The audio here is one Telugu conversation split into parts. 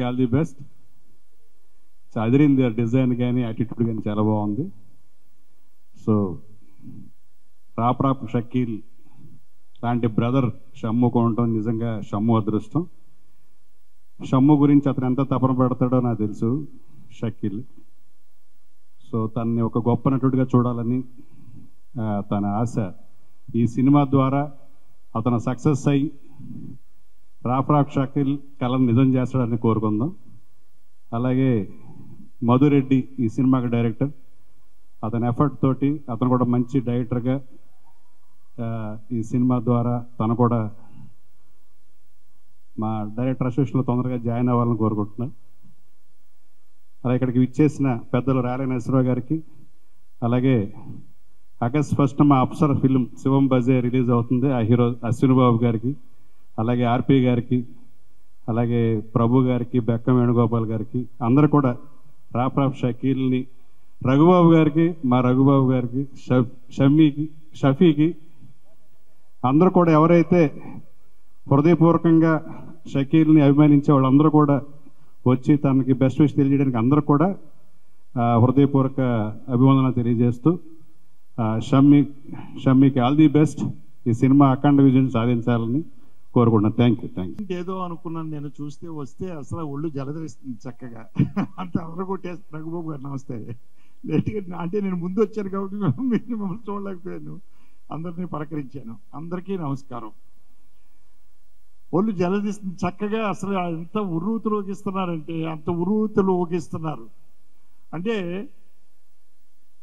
షమ్మీకి all the best. Adirindi design కానీ యాటిట్యూడ్ కానీ చాలా బాగుంది. సో రాప్ షకీల్ లాంటి బ్రదర్ షమ్ము కొనటం నిజంగా షమ్ము అదృష్టం. షమ్ము గురించి అతను ఎంత తపన పెడతాడో నాకు తెలుసు షకీల్. సో తనని ఒక గొప్ప నటుడిగా చూడాలని తన ఆశ. ఈ సినిమా ద్వారా అతను సక్సెస్ అయ్యి రాప్ షకీల్ కళను నిజం చేస్తాడని కోరుకుందాం. అలాగే మధురెడ్డి ఈ సినిమాకి డైరెక్టర్. అతని ఎఫర్ట్ తోటి అతను కూడా మంచి డైరెక్టర్గా ఈ సినిమా ద్వారా తను కూడా మా డైరెక్టర్ అసోసియేషన్లో తొందరగా జాయిన్ అవ్వాలని కోరుకుంటున్నాను. అలా ఇక్కడికి విచ్చేసిన పెద్దలు రాలే నరసింహరావు గారికి, అలాగే ఆగస్ట్ 1 మా అప్సర ఫిల్మ్ శివం బజే రిలీజ్ అవుతుంది. ఆ హీరో అశ్విని బాబు గారికి, అలాగే ఆర్పి గారికి, అలాగే ప్రభు గారికి, బెక్కం వేణుగోపాల్ గారికి, అందరూ కూడా రాప్ షకీల్ని, రఘుబాబు గారికి, మా రఘుబాబు గారికి, షఫీకి, అందరూ కూడా ఎవరైతే హృదయపూర్వకంగా షకీల్ని అభిమానించే వాళ్ళందరూ కూడా వచ్చి తనకి బెస్ట్ విష్ తెలియజేయడానికి అందరూ కూడా హృదయపూర్వక అభివందన తెలియజేస్తూ షమ్మీకి ఆల్ ది బెస్ట్. ఈ సినిమా అఖండ విజయం సాధించాలని కోరుకుంటున్నాను. Thank you. ఏదో అనుకున్నాను నేను, చూస్తే వస్తే అసలు ఒళ్ళు జలధరిస్తుంది చక్కగా. అంత అవరగొట్టేసి రఘుబాబు గారు నమస్తే. లేట్గా అంటే నేను ముందు వచ్చాను కాబట్టి మీరు మమ్మల్ని చూడలేకపోయాను. అందరినీ పలకరించాను. అందరికీ నమస్కారం. ఒళ్ళు జలధిస్తుంది చక్కగా. అసలు ఎంత ఉర్రూతులు ఊగిస్తున్నారంటే అంత ఉర్రూతులు ఊగిస్తున్నారు. అంటే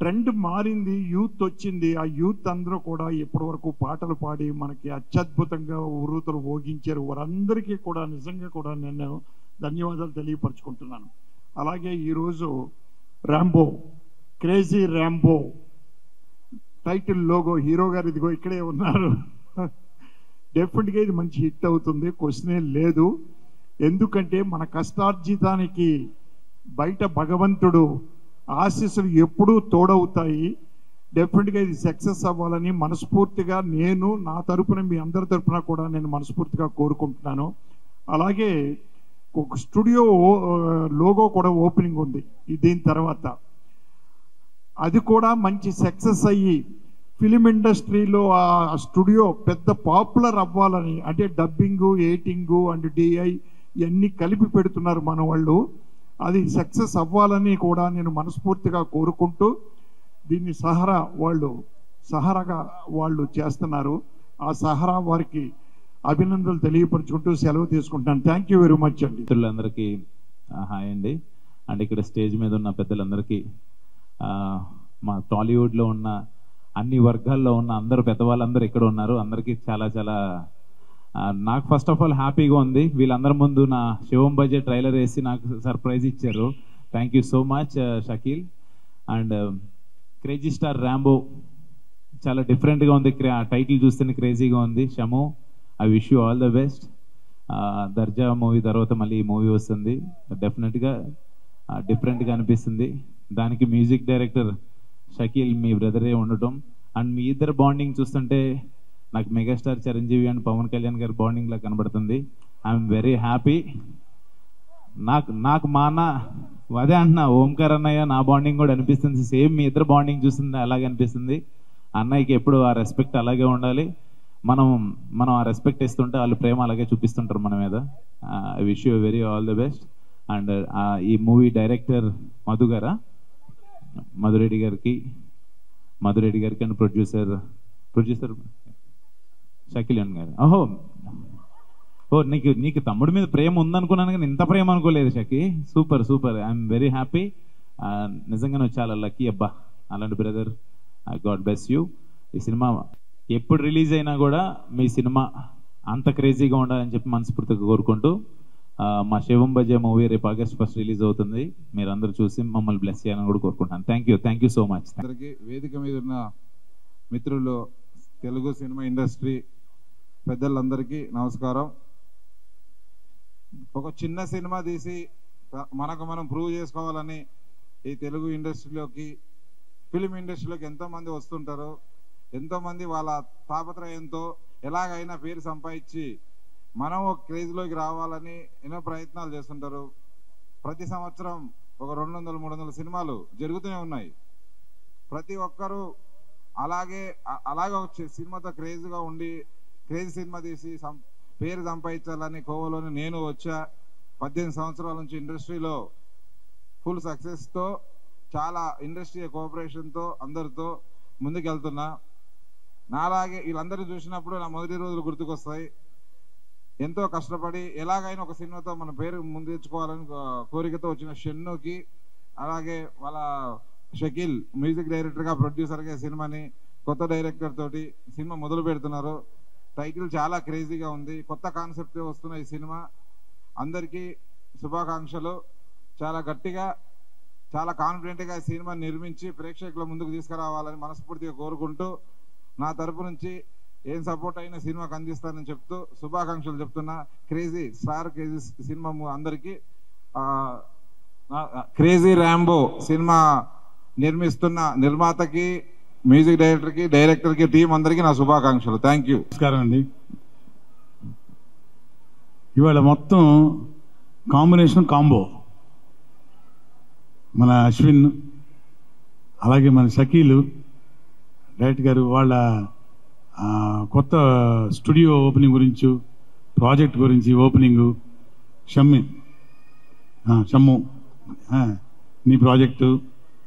ట్రెండ్ మారింది, యూత్ వచ్చింది. ఆ యూత్ అందరూ కూడా ఇప్పటి వరకు పాటలు పాడి మనకి అత్యద్భుతంగా ఉర్రూతులు ఊగించారు. వారందరికీ కూడా నిజంగా కూడా నేను ధన్యవాదాలు తెలియపరుచుకుంటున్నాను. అలాగే ఈరోజు Rambo, crazy Rambo title logo hero గారు ఇదిగో ఇక్కడే ఉన్నారు. డెఫినెట్గా ఇది మంచి హిట్ అవుతుంది, క్వశ్చనే లేదు. ఎందుకంటే మన కష్టార్జితానికి బయట భగవంతుడు ఆశీస్సులు ఎప్పుడూ తోడవుతాయి. డెఫినెట్గా ఇది సక్సెస్ అవ్వాలని మనస్ఫూర్తిగా నేను నా తరపున మీ అందరి తరపున కూడా నేను మనస్ఫూర్తిగా కోరుకుంటున్నాను. అలాగే ఒక స్టూడియో లోగో కూడా ఓపెనింగ్ ఉంది దీని తర్వాత. అది కూడా మంచి సక్సెస్ అయ్యి ఫిలిం ఇండస్ట్రీలో ఆ స్టూడియో పెద్ద పాపులర్ అవ్వాలని, అంటే డబ్బింగు, ఎడిటింగు అండ్ డిఐ ఇవన్నీ కలిపి పెడుతున్నారు మన వాళ్ళు. అది సక్సెస్ అవ్వాలని కూడా నేను మనస్ఫూర్తిగా కోరుకుంటూ దీన్ని సహరాగా వాళ్ళు చేస్తున్నారు. ఆ సహరా వారికి అభినందనలు తెలియపరుచుకుంటూ సెలవు తీసుకుంటాను. థ్యాంక్ యూ వెరీ మచ్ అండి. మిత్రులందరికీ హాయ్ అండి. అండ్ ఇక్కడ స్టేజ్ మీద ఉన్న పెద్దలందరికీ, మా టాలీవుడ్లో ఉన్న అన్ని వర్గాల్లో ఉన్న అందరూ పెద్దవాళ్ళందరూ ఇక్కడ ఉన్నారు. అందరికీ చాలా చాలా నాకు ఫస్ట్ ఆఫ్ ఆల్ హ్యాపీగా ఉంది. వీళ్ళందరి ముందు నా శివం బజే ట్రైలర్ వేసి నాకు సర్ప్రైజ్ ఇచ్చారు. Thank you so much Shakeel. And crazy star Rambo చాలా డిఫరెంట్గా ఉంది. ఆ టైటిల్ చూస్తేనే క్రేజీగా ఉంది. Shamu, I wish you all the best. Darja movie తర్వాత మళ్ళీ ఈ మూవీ వస్తుంది. డెఫినెట్గా డిఫరెంట్గా అనిపిస్తుంది. దానికి మ్యూజిక్ డైరెక్టర్ షకీల్ మీ బ్రదరే ఉండటం, అండ్ మీ ఇద్దరు బాండింగ్ చూస్తుంటే నాకు మెగాస్టార్ చిరంజీవి అండ్ పవన్ కళ్యాణ్ గారి బాండింగ్ లా కనబడుతుంది. I'm very happy. నాకు మా అన్న అదే అంటున్నా, ఓంకార్ అన్నయ్య నా బాండింగ్ కూడా అనిపిస్తుంది. సేమ్ మీ ఇద్దరు బాండింగ్ చూస్తుంది అలాగే అనిపిస్తుంది. అన్నయ్యకి ఎప్పుడు ఆ రెస్పెక్ట్ అలాగే ఉండాలి. మనం ఆ రెస్పెక్ట్ ఇస్తుంటే వాళ్ళు ప్రేమ అలాగే చూపిస్తుంటారు మన మీద. I wish you very all the best. And ఈ మూవీ డైరెక్టర్ మధురెడ్డి గారికి అండ్ ప్రొడ్యూసర్ షకీల్ గారు. నీకు తమ్ముడి మీద ప్రేమ ఉందనుకున్నాను కానీ ఇంత ప్రేమ అనుకోలేదు షకీ. సూపర్. I'm very happy. నిజంగా నువ్వు చాలా లక్కీ అబ్బా, అలాంటి బ్రదర్. God bless you. ఈ సినిమా ఎప్పుడు రిలీజ్ అయినా కూడా మీ సినిమా అంత క్రేజీగా ఉండాలని చెప్పి మనస్ఫూర్తిగా కోరుకుంటూ, మా శివం బజే మూవీ రేపు ఆగస్ట్ 1 రిలీజ్ అవుతుంది. మీరందరూ చూసి మమ్మల్ని బ్లెస్ చేయాలని కూడా కోరుకుంటున్నాను. Thank you so much. వేదిక మీద ఉన్న మిత్రులు, తెలుగు సినిమా ఇండస్ట్రీ పెద్దలందరికీ నమస్కారం. ఒక చిన్న సినిమా తీసి మనకు మనం ప్రూవ్ చేసుకోవాలని ఈ తెలుగు ఇండస్ట్రీలోకి, ఫిలిం ఇండస్ట్రీలోకి ఎంతోమంది వస్తుంటారు. ఎంతోమంది వాళ్ళ తాపత్రయంతో ఎలాగైనా పేరు సంపాదించి మనం ఒక క్రేజ్లోకి రావాలని ఎన్నో ప్రయత్నాలు చేస్తుంటారు. ప్రతి సంవత్సరం ఒక 200-300 సినిమాలు జరుగుతూనే ఉన్నాయి. ప్రతి ఒక్కరూ అలాగే ఒక సినిమాతో క్రేజ్గా ఉండి క్రేజ్ సినిమా తీసి పేరు సంపాదించాలని కోవలోని నేను వచ్చా. 18 సంవత్సరాల నుంచి ఇండస్ట్రీలో ఫుల్ సక్సెస్తో చాలా ఇండస్ట్రీ కోఆపరేషన్తో అందరితో ముందుకెళ్తున్నా. నాలాగే వీళ్ళందరినీ చూసినప్పుడు నా మొదటి రోజులు గుర్తుకొస్తాయి. ఎంతో కష్టపడి ఎలాగైనా ఒక సినిమాతో మన పేరు ముందు తెచ్చుకోవాలని కోరికతో వచ్చిన షన్నుకి, అలాగే వాళ్ళ షకీల్ మ్యూజిక్ డైరెక్టర్గా ప్రొడ్యూసర్గా సినిమాని కొత్త డైరెక్టర్ తోటి సినిమా మొదలు పెడుతున్నారు. టైటిల్ చాలా క్రేజీగా ఉంది. కొత్త కాన్సెప్ట్ వస్తున్న ఈ సినిమా అందరికీ శుభాకాంక్షలు. చాలా గట్టిగా చాలా కాన్ఫిడెంట్గా ఈ సినిమా నిర్మించి ప్రేక్షకుల ముందుకు తీసుకురావాలని మనస్ఫూర్తిగా కోరుకుంటూ నా తరపు నుంచి ఏం సపోర్ట్ అయిన సినిమాకి అందిస్తానని చెప్తూ శుభాకాంక్షలు చెప్తున్నా. క్రేజీ సినిమా అందరికీ క్రేజీ ర్యాంబో సినిమా నిర్మిస్తున్న నిర్మాతకి, మ్యూజిక్ డైరెక్టర్కి, డైరెక్టర్కి, టీం అందరికీ నా శుభాకాంక్షలు. Thank you. నమస్కారం అండి. ఇవాళ మొత్తం కాంబో మన అశ్విన్, అలాగే మన షకీలు డైరెక్టర్ గారు వాళ్ళ కొత్త స్టూడియో ఓపెనింగ్ గురించి, ప్రాజెక్ట్ గురించి ఓపెనింగు, షమ్ము నీ ప్రాజెక్టు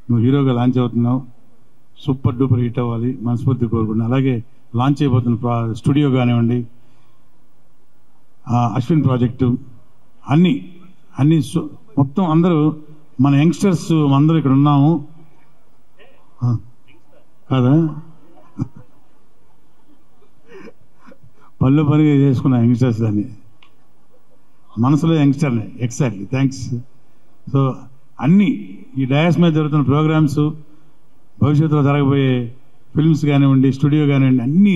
నువ్వు హీరోగా లాంచ్ అవుతున్నావు, సూపర్ డూపర్ హిట్ అవ్వాలి మనస్ఫూర్తి కోరుకుంటున్నాను. అలాగే లాంచ్ అయిపోతున్న స్టూడియో కానివ్వండి, అశ్విన్ ప్రాజెక్టు అన్నీ మొత్తం అందరూ మన యంగ్స్టర్స్ అందరూ ఇక్కడ ఉన్నాము కాదా, పనిగా చేసుకున్న యంగ్స్టర్స్ దాన్ని మనసులో యంగ్స్టర్ని. Exactly, thanks. సో అన్నీ ఈ డయాస్ మీద జరుగుతున్న ప్రోగ్రామ్స్, భవిష్యత్తులో జరగబోయే ఫిల్మ్స్ కానివ్వండి, స్టూడియో కానివ్వండి, అన్నీ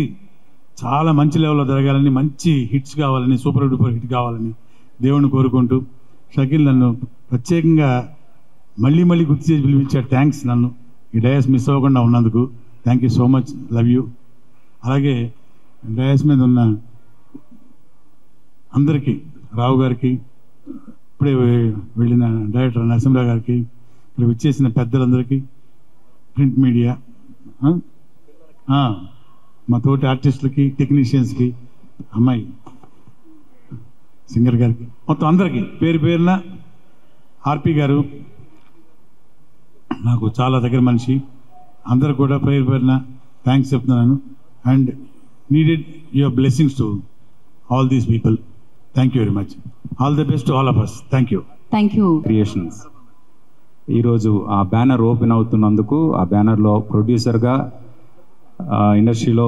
చాలా మంచి లెవెల్లో జరగాలని, మంచి హిట్స్ కావాలని, సూపర్ డూపర్ హిట్ కావాలని దేవుణ్ణి కోరుకుంటూ, షకీల్ నన్ను ప్రత్యేకంగా మళ్ళీ గుర్తు చేసి పిలిపించాడు. థ్యాంక్స్, నన్ను ఈ డయాస్ మిస్ అవ్వకుండా ఉన్నందుకు. Thank you so much, love you. అలాగే డయాస్ మీద ఉన్న అందరికీ, రావు గారికి, ఇప్పుడే వెళ్ళిన డైరెక్టర్ నరసింహరావు గారికి, ఇక్కడ విచ్చేసిన పెద్దలందరికీ, ప్రింట్ మీడియా, మా తోటి ఆర్టిస్టులకి, టెక్నీషియన్స్కి, అమ్మాయి సింగర్ గారికి, మొత్తం అందరికీ పేరు పేరున, ఆర్పి గారు నాకు చాలా దగ్గర మనిషి, అందరు కూడా పేరు పేరున థ్యాంక్స్ చెప్తున్నాను. And needed your blessings to all these people. Thank you very much. All the best to all of us. Thank you. Thank you. Creations ఈరోజు ఆ బ్యానర్ ఓపెన్ అవుతున్నందుకు, ఆ బ్యానర్లో ప్రొడ్యూసర్గా ఇండస్ట్రీలో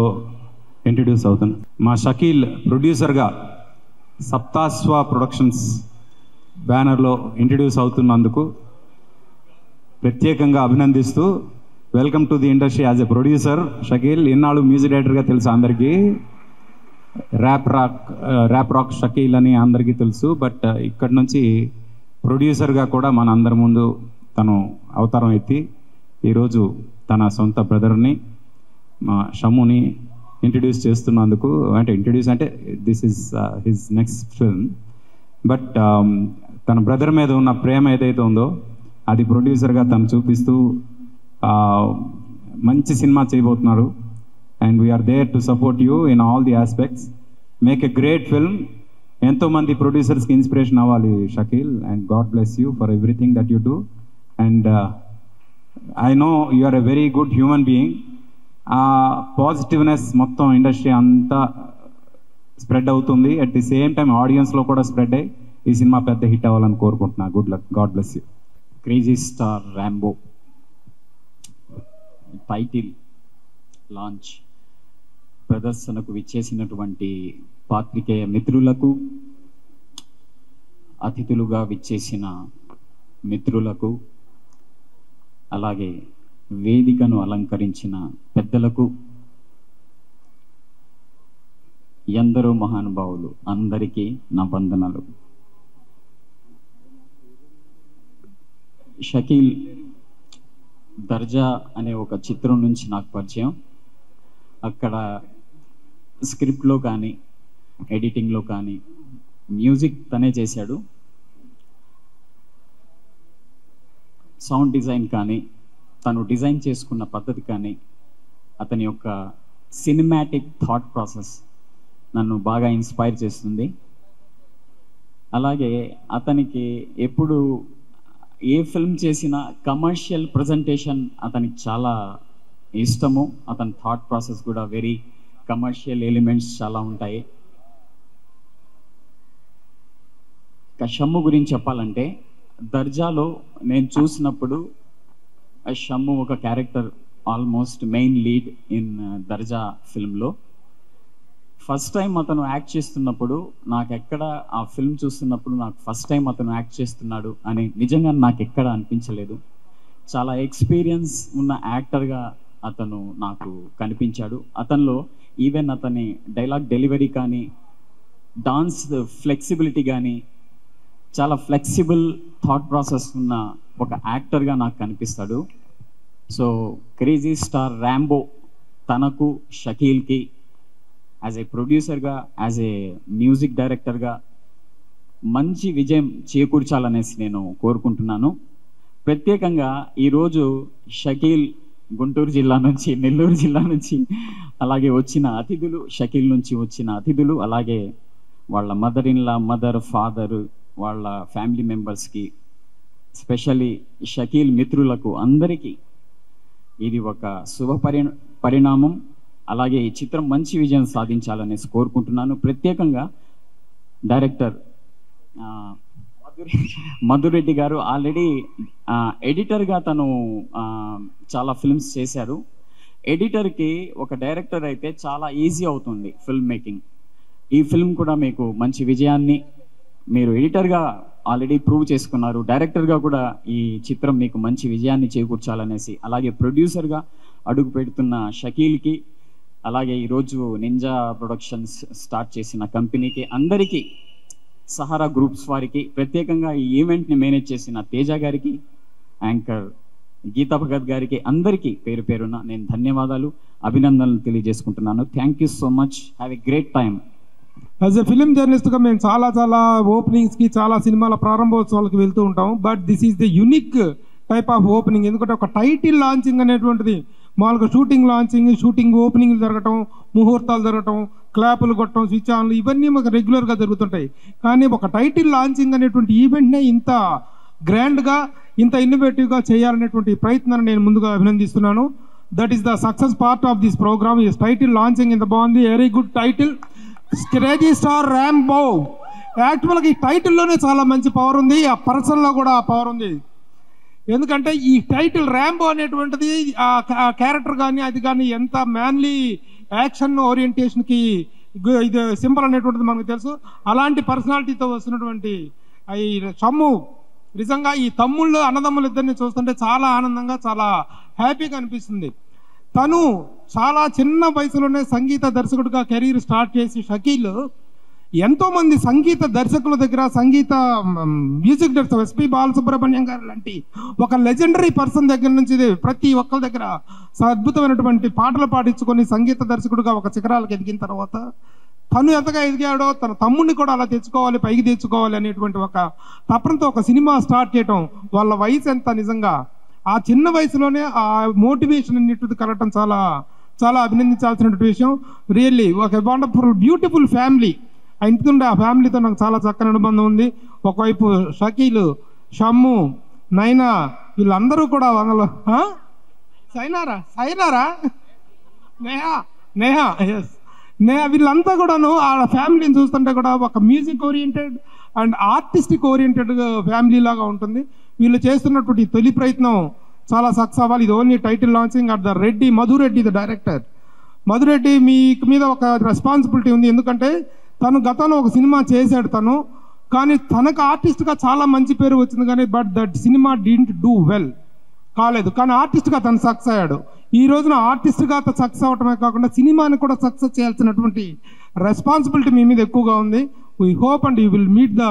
ఇంట్రడ్యూస్ అవుతాను. మా షకీల్ ప్రొడ్యూసర్గా సప్తాస్వ ప్రొడక్షన్స్ బ్యానర్లో ఇంట్రడ్యూస్ అవుతున్నందుకు ప్రత్యేకంగా అభినందిస్తూ, welcome to the industry as a producer. Shakeel ఇన్నాళ్ళు మ్యూజిక్ డైరెక్టర్గా తెలుసు అందరికీ, ర్యాప్ రాక్ షకీల్ అని అందరికీ తెలుసు. బట్ ఇక్కడ నుంచి ప్రొడ్యూసర్గా కూడా మన అందరి ముందు తను అవతారం ఎత్తి ఈరోజు తన సొంత బ్రదర్ని, మా షమ్ముని ఇంట్రడ్యూస్ చేస్తున్నందుకు, అంటే this is his next film. But తన బ్రదర్ మీద ఉన్న ప్రేమ ఏదైతే ఉందో అది ప్రొడ్యూసర్గా తను చూపిస్తూ మంచి సినిమా చేయబోతున్నారు. And we are there to support you in all the aspects. Make a great film. ఎంతోమంది ప్రొడ్యూసర్స్కి ఇన్స్పిరేషన్ అవ్వాలి Shakeel. And God bless you for everything that you do. And I know you are a very good human being. ఆ పాజిటివ్నెస్ మొత్తం ఇండస్ట్రీ అంతా స్ప్రెడ్ అవుతుంది. అట్ ది సేమ్ టైం ఆడియన్స్లో కూడా స్ప్రెడ్ అయ్యి ఈ సినిమా పెద్ద హిట్ అవ్వాలని కోరుకుంటున్నా. Good luck. God bless you. Crazy star Rambo title launch ప్రదర్శనకు విచ్చేసినటువంటి పాత్రికేయ మిత్రులకు, అతిథులుగా విచ్చేసిన మిత్రులకు, అలాగే వేదికను అలంకరించిన పెద్దలకు, ఎందరో మహానుభావులు అందరికీ నా వందనాలు. షకీల్ దర్జా అనే ఒక చిత్రం నుంచి నాకు పరిచయం. అక్కడ స్క్రిప్ట్లో కానీ, ఎడిటింగ్లో కానీ మ్యూజిక్ తనే చేశాడు. సౌండ్ డిజైన్ కానీ, తను డిజైన్ చేసుకున్న పద్ధతి కానీ, అతని యొక్క సినిమాటిక్ థాట్ ప్రాసెస్ నన్ను బాగా ఇన్స్పైర్ చేస్తుంది. అలాగే అతనికి ఎప్పుడు ఏ ఫిల్మ్ చేసినా కమర్షియల్ ప్రజెంటేషన్ అతనికి చాలా ఇష్టము. అతని థాట్ ప్రాసెస్ కూడా వెరీ కమర్షియల్ ఎలిమెంట్స్ చాలా ఉంటాయి. షమ్ము గురించి చెప్పాలంటే, దర్జాలో నేను చూసినప్పుడు షమ్ము ఒక character almost main lead in Darja ఫిల్మ్లో. ఫస్ట్ టైం అతను యాక్ట్ చేస్తున్నప్పుడు నాకు ఎక్కడ ఆ ఫిల్మ్ చూస్తున్నప్పుడు నాకు ఫస్ట్ టైం అతను యాక్ట్ చేస్తున్నాడు అని నిజంగా నాకు ఎక్కడ అనిపించలేదు. చాలా ఎక్స్పీరియన్స్ ఉన్న యాక్టర్గా అతను నాకు కనిపించాడు. అతనిలో ఈవెన్ అతని డైలాగ్ డెలివరీ కానీ, డాన్స్ ఫ్లెక్సిబిలిటీ కానీ, చాలా ఫ్లెక్సిబుల్ థాట్ ప్రాసెస్ ఉన్న ఒక యాక్టర్గా నాకు కనిపిస్తాడు. సో క్రేజీ స్టార్ ర్యాంబో తనకు, షకీల్కి యాజ్ ఏ ప్రొడ్యూసర్గా, యాజ్ ఏ మ్యూజిక్ డైరెక్టర్గా మంచి విజయం చేకూర్చాలనేసి నేను కోరుకుంటున్నాను. ప్రత్యేకంగా ఈరోజు షకీల్ గుంటూరు జిల్లా నుంచి, నెల్లూరు జిల్లా నుంచి అలాగే వచ్చిన అతిథులు, షకీల్ నుంచి వచ్చిన అతిథులు, అలాగే వాళ్ళ మదర్ ఫాదర్, వాళ్ళ ఫ్యామిలీ మెంబర్స్కి, స్పెషల్లీ షకీల్ మిత్రులకు అందరికీ ఇది ఒక శుభ పరిణామం. అలాగే ఈ చిత్రం మంచి విజయం సాధించాలనేసి కోరుకుంటున్నాను. ప్రత్యేకంగా డైరెక్టర్ మధురెడ్డి గారు ఆల్రెడీ ఎడిటర్గా తను చాలా ఫిల్మ్స్ చేశారు. ఎడిటర్కి ఒక డైరెక్టర్ అయితే చాలా ఈజీ అవుతుంది ఫిల్మ్ మేకింగ్. ఈ ఫిల్మ్ కూడా మీకు మంచి విజయాన్ని, మీరు ఎడిటర్గా ఆల్రెడీ ప్రూవ్ చేసుకున్నారు, డైరెక్టర్గా కూడా ఈ చిత్రం మీకు మంచి విజయాన్ని చేకూర్చాలనేసి, అలాగే ప్రొడ్యూసర్గా అడుగు పెడుతున్న షకీల్కి, అలాగే ఈరోజు నింజా ప్రొడక్షన్స్ స్టార్ట్ చేసిన కంపెనీకి, అందరికీ, సహారా గ్రూప్స్ వారికి, ప్రత్యేకంగా ఈ ఈవెంట్ని మేనేజ్ చేసిన తేజ గారికి, యాంకర్ గీతా భగత్ గారికి, అందరికీ పేరు పేరున నేను ధన్యవాదాలు, అభినందనలు తెలియజేసుకుంటున్నాను. Thank you so much. Have a great time. As a film జర్నలిస్ట్గా మేము చాలా ఓపెనింగ్స్కి, చాలా సినిమాల ప్రారంభోత్సవాలకు వెళ్తూ ఉంటాం. But this is the unique type of opening. ఎందుకంటే ఒక టైటిల్ లాంచింగ్ అనేటువంటిది మామూలుగా షూటింగ్ ఓపెనింగ్ జరగటం, ముహూర్తాలు జరగటం, క్లాపులు కొట్టడం, స్విచ్ ఆన్లు, ఇవన్నీ మాకు రెగ్యులర్గా జరుగుతుంటాయి. కానీ ఒక టైటిల్ లాంచింగ్ అనేటువంటి ఈవెంట్నే ఇంత గ్రాండ్గా, ఇంత ఇన్నోవేటివ్గా చేయాలనేటువంటి ప్రయత్నాన్ని నేను ముందుగా అభినందిస్తున్నాను. That is the success part of this program. ఈ టైటిల్ లాంచింగ్ ఇంత బాగుంది. Very good title, crazy star Rambo. యాక్చువల్గా ఈ టైటిల్లోనే చాలా మంచి పవర్ ఉంది, ఆ పర్సన్లో కూడా ఆ పవర్ ఉంది. ఎందుకంటే ఈ టైటిల్ ర్యాంబో అనేటువంటిది ఆ క్యారెక్టర్ కానీ అది కానీ ఎంత మ్యాన్లీ యాక్షన్ ఓరియంటేషన్కి ఇది సింబల్ అనేటువంటిది మనకు తెలుసు. అలాంటి పర్సనాలిటీతో వస్తున్నటువంటి ఈ షమ్ము నిజంగా ఈ తమ్ముళ్ళు అన్నదమ్ములు ఇద్దరిని చూస్తుంటే చాలా ఆనందంగా, చాలా హ్యాపీగా అనిపిస్తుంది. తను చాలా చిన్న వయసులోనే సంగీత దర్శకుడిగా కెరీర్ స్టార్ట్ చేసి షకీల్ ఎంతోమంది సంగీత దర్శకుల దగ్గర, సంగీత మ్యూజిక్ డైరెక్టర్ ఎస్పి బాలసుబ్రహ్మణ్యం గారు లాంటి ఒక లెజెండరీ పర్సన్ దగ్గర నుంచి ప్రతి ఒక్కరి దగ్గర అద్భుతమైనటువంటి పాటలు పాడించుకొని సంగీత దర్శకుడిగా ఒక శిఖరాలకు ఎదిగిన తర్వాత తను ఎంతగా ఎదిగాడో తన తమ్ముడిని కూడా అలా తెచ్చుకోవాలి, పైకి తెచ్చుకోవాలి అనేటువంటి ఒక తపనతో ఒక సినిమా స్టార్ట్ చేయటం. వాళ్ళ వయసు ఎంత, నిజంగా ఆ చిన్న వయసులోనే ఆ మోటివేషన్ అన్నిటిది కలగటం చాలా చాలా అభినందించాల్సినటువంటి విషయం. రియల్లీ ఒక వండర్ఫుల్ బ్యూటిఫుల్ ఫ్యామిలీ. ఆ ఇంటి నుండి ఆ ఫ్యామిలీతో నాకు చాలా చక్కని అనుబంధం ఉంది. ఒకవైపు షకీల్, షమ్ము, నైనా, వీళ్ళందరూ కూడా వంగలో సైనారా నేహా ఎస్ వీళ్ళంతా కూడాను ఆ ఫ్యామిలీని చూస్తుంటే కూడా ఒక music oriented and artistic oriented family లాగా ఉంటుంది. వీళ్ళు చేస్తున్నటువంటి తొలి ప్రయత్నం చాలా సక్సెస్ అవ్వాలి. ఇది only title launching at the Madhu Reddy the director. Madhu Reddy మీకు మీద ఒక రెస్పాన్సిబిలిటీ ఉంది. ఎందుకంటే తను గతంలో ఒక సినిమా చేశాడు తను, కానీ తనకు ఆర్టిస్ట్గా చాలా మంచి పేరు వచ్చింది, కానీ but that cinema didn't do well కాలేదు. కానీ ఆర్టిస్ట్గా తను సక్సెస్ అయ్యాడు. ఈ రోజున ఆర్టిస్ట్గా సక్సెస్ అవటమే కాకుండా సినిమాని కూడా సక్సెస్ చేయాల్సినటువంటి రెస్పాన్సిబిలిటీ మీ మీద ఎక్కువగా ఉంది. We hope and you will meet the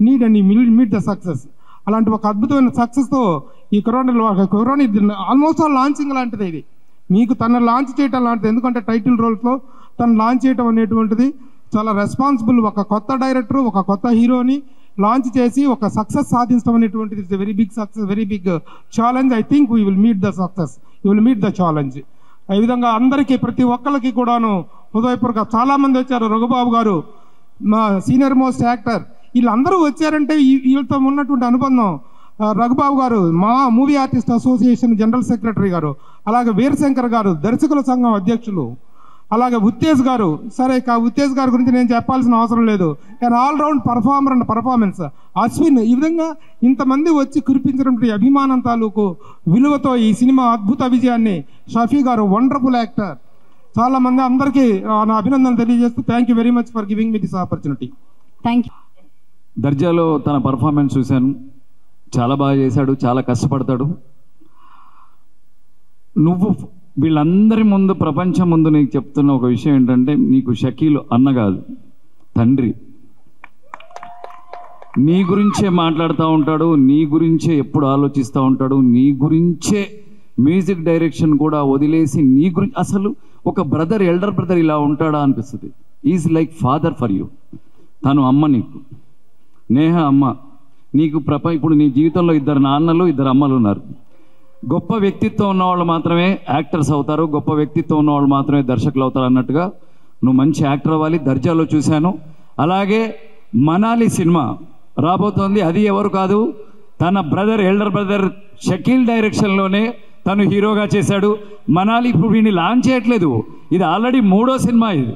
need and you will meet the success. అలాంటి ఒక అద్భుతమైన సక్సెస్తో ఈ కరోనా ఆల్మోస్ట్ లాంచింగ్ లాంటిది. ఇది మీకు తన లాంచ్ చేయటం లాంటిది. ఎందుకంటే టైటిల్ రోల్స్లో తను లాంచ్ చేయటం అనేటువంటిది చాలా రెస్పాన్సిబుల్. ఒక కొత్త డైరెక్టర్, ఒక కొత్త హీరోని లాంచ్ చేసి ఒక సక్సెస్ సాధించడం అనేటువంటిది it's very big success, very big challenge. I think we will meet the success, you will meet the challenge. ఈ విధంగా అందరికీ ప్రతి ఒక్కరికి కూడాను హృదయపూర్వక చాలామంది వచ్చారు. రఘుబాబు గారు మా సీనియర్ మోస్ట్ యాక్టర్, వీళ్ళందరూ వచ్చారంటే వీళ్ళతో ఉన్నటువంటి అనుబంధం. రఘుబాబు గారు మా movie artist association general secretary గారు, అలాగే వీరశంకర్ గారు దర్శకుల సంఘం అధ్యక్షులు, అలాగే ఉత్తేజ్ గారు. సరే ఉత్తేజ్ గారి గురించి నేను చెప్పాల్సిన అవసరం లేదు, and all round performer and performance. Ashwin, ఈ విధంగా ఇంతమంది వచ్చి కురిపించినటువంటి అభిమానం తాలూకు విలువతో ఈ సినిమా అద్భుత విజయాన్ని షఫీ గారు వండర్ఫుల్ యాక్టర్. చాలా మంది అందరికీ నా అభినందనలు తెలియజేస్తూ thank you very much for giving me this opportunity. Thank you. దర్జాలో తన పర్ఫార్మెన్స్ చూశాను, చాలా బాగా చేశాడు, చాలా కష్టపడతాడు. నువ్వు వీళ్ళందరి ముందు, ప్రపంచం ముందు నీకు చెప్తున్న ఒక విషయం ఏంటంటే, నీకు షకీల్ అన్న కాదు, తండ్రి. నీ గురించే మాట్లాడుతూ ఉంటాడు, నీ గురించే ఎప్పుడు ఆలోచిస్తూ ఉంటాడు, నీ గురించే మ్యూజిక్ డైరెక్షన్ కూడా వదిలేసి నీ గురించి. అసలు ఒక బ్రదర్, ఎల్డర్ బ్రదర్ ఇలా ఉంటాడా అనిపిస్తుంది. Is like father for you. తను అమ్మ నీకు, నేహ అమ్మ నీకు. ఇప్పుడు నీ జీవితంలో 2 నాన్నలు 2 అమ్మలు ఉన్నారు. గొప్ప వ్యక్తిత్వం ఉన్నవాళ్ళు మాత్రమే యాక్టర్స్ అవుతారు, గొప్ప వ్యక్తిత్వం ఉన్నవాళ్ళు మాత్రమే దర్శకులు అవుతారు అన్నట్టుగా నువ్వు మంచి యాక్టర్ అవ్వాలి. దర్జాలో చూశాను. అలాగే మనాలి సినిమా రాబోతోంది. అది ఎవరు కాదు, తన బ్రదర్, ఎల్డర్ బ్రదర్ షకీల్ డైరెక్షన్లోనే తను హీరోగా చేశాడు. మనాలి ఇప్పుడు వీడిని లాంచ్ చేయట్లేదు, ఇది ఆల్రెడీ 3వ సినిమా. ఇది